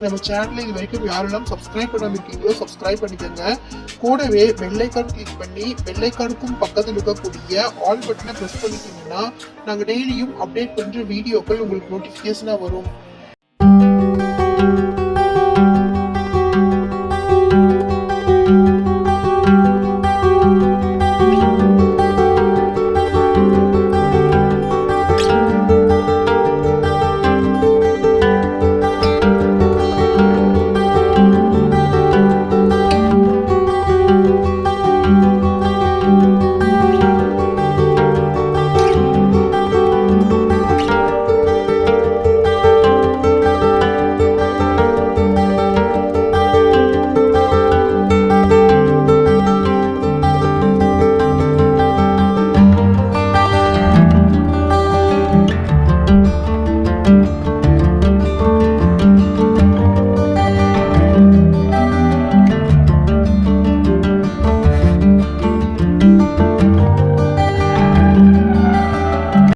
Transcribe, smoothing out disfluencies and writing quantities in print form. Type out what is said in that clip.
நம்ம சேனலை இது வரைக்கும் யாரெல்லாம் சப்ஸ்கிரைப் பண்ணாம இருக்கீங்களோ சப்ஸ்கிரைப் பண்ணிக்கோங்க. கூடவே பெல் ஐகான் கிளிக் பண்ணி பெல் ஐகானுக்கும் பக்கத்தில் இருக்கக்கூடிய ஆல் பட்டனை பிரஸ் பண்ணிட்டீங்கன்னா நாங்கள் டெய்லியும் அப்டேட் பண்ற வீடியோக்கள் உங்களுக்கு நோட்டிஃபிகேஷனா வரும்.